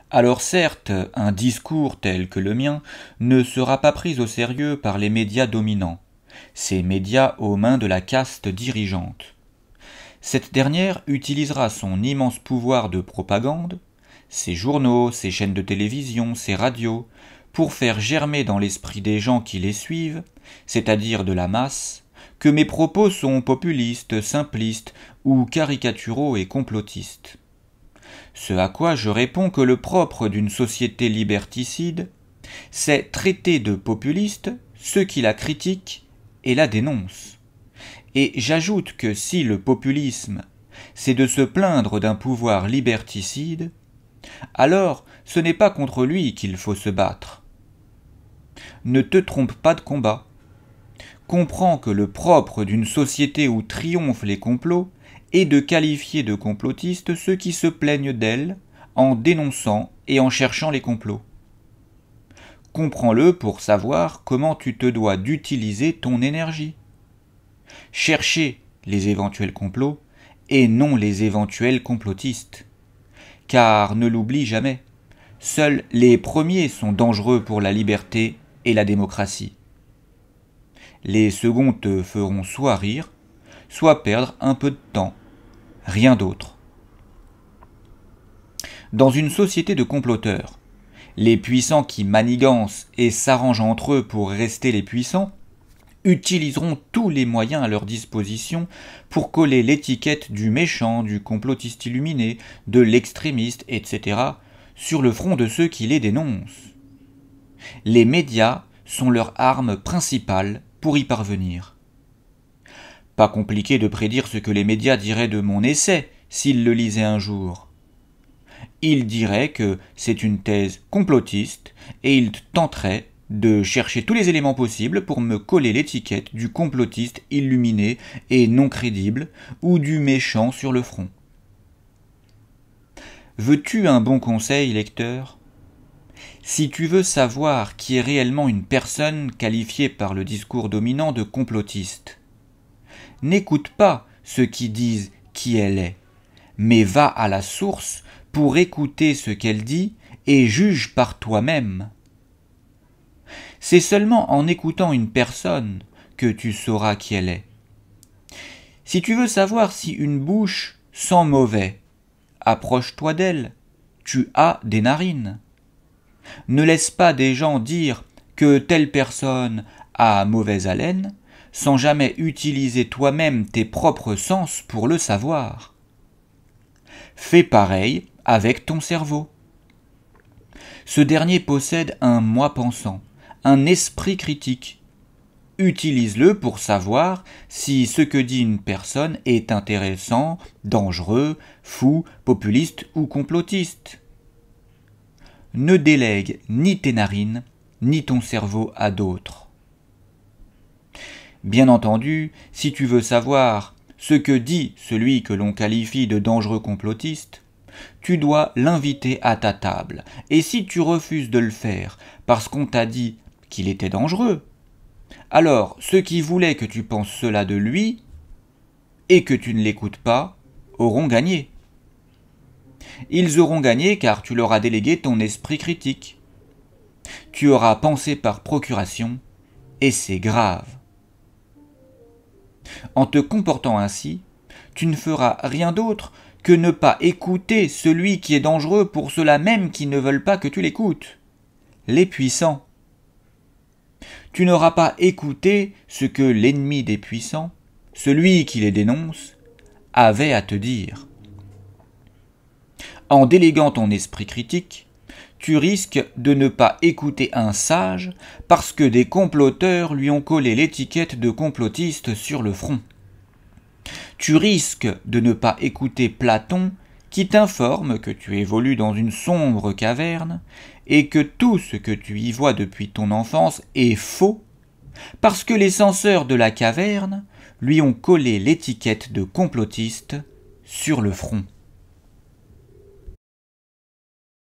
Alors certes, un discours tel que le mien ne sera pas pris au sérieux par les médias dominants, ces médias aux mains de la caste dirigeante. Cette dernière utilisera son immense pouvoir de propagande, ses journaux, ses chaînes de télévision, ses radios, pour faire germer dans l'esprit des gens qui les suivent, c'est-à-dire de la masse, que mes propos sont populistes, simplistes ou caricaturaux et complotistes. Ce à quoi je réponds que le propre d'une société liberticide, c'est traiter de populiste ceux qui la critiquent et la dénoncent. Et j'ajoute que si le populisme, c'est de se plaindre d'un pouvoir liberticide, alors ce n'est pas contre lui qu'il faut se battre. Ne te trompe pas de combat. Comprends que le propre d'une société où triomphent les complots est de qualifier de complotistes ceux qui se plaignent d'elle en dénonçant et en cherchant les complots. Comprends-le pour savoir comment tu te dois d'utiliser ton énergie. Chercher les éventuels complots et non les éventuels complotistes. Car ne l'oublie jamais, seuls les premiers sont dangereux pour la liberté et la démocratie. Les seconds te feront soit rire, soit perdre un peu de temps, rien d'autre. Dans une société de comploteurs, les puissants qui manigancent et s'arrangent entre eux pour rester les puissants utiliseront tous les moyens à leur disposition pour coller l'étiquette du méchant, du complotiste illuminé, de l'extrémiste, etc. sur le front de ceux qui les dénoncent. Les médias sont leur arme principale pour y parvenir. Pas compliqué de prédire ce que les médias diraient de mon essai s'ils le lisaient un jour. Ils diraient que c'est une thèse complotiste et ils tenteraient de chercher tous les éléments possibles pour me coller l'étiquette du complotiste illuminé et non crédible ou du méchant sur le front. Veux-tu un bon conseil, lecteur ? Si tu veux savoir qui est réellement une personne qualifiée par le discours dominant de complotiste, n'écoute pas ceux qui disent qui elle est, mais va à la source pour écouter ce qu'elle dit et juge par toi-même. C'est seulement en écoutant une personne que tu sauras qui elle est. Si tu veux savoir si une bouche sent mauvais, approche-toi d'elle, tu as des narines. Ne laisse pas des gens dire que telle personne a mauvaise haleine, sans jamais utiliser toi-même tes propres sens pour le savoir. Fais pareil avec ton cerveau. Ce dernier possède un moi pensant, un esprit critique. Utilise-le pour savoir si ce que dit une personne est intéressant, dangereux, fou, populiste ou complotiste. Ne délègue ni tes narines, ni ton cerveau à d'autres. Bien entendu, si tu veux savoir ce que dit celui que l'on qualifie de dangereux complotiste, tu dois l'inviter à ta table. Et si tu refuses de le faire parce qu'on t'a dit qu'il était dangereux, alors ceux qui voulaient que tu penses cela de lui et que tu ne l'écoutes pas auront gagné. Ils auront gagné car tu leur as délégué ton esprit critique. Tu auras pensé par procuration et c'est grave. En te comportant ainsi, tu ne feras rien d'autre que ne pas écouter celui qui est dangereux pour ceux-là même qui ne veulent pas que tu l'écoutes, les puissants. Tu n'auras pas écouté ce que l'ennemi des puissants, celui qui les dénonce, avait à te dire. En déléguant ton esprit critique, tu risques de ne pas écouter un sage parce que des comploteurs lui ont collé l'étiquette de complotiste sur le front. Tu risques de ne pas écouter Platon qui t'informe que tu évolues dans une sombre caverne et que tout ce que tu y vois depuis ton enfance est faux parce que les censeurs de la caverne lui ont collé l'étiquette de complotiste sur le front.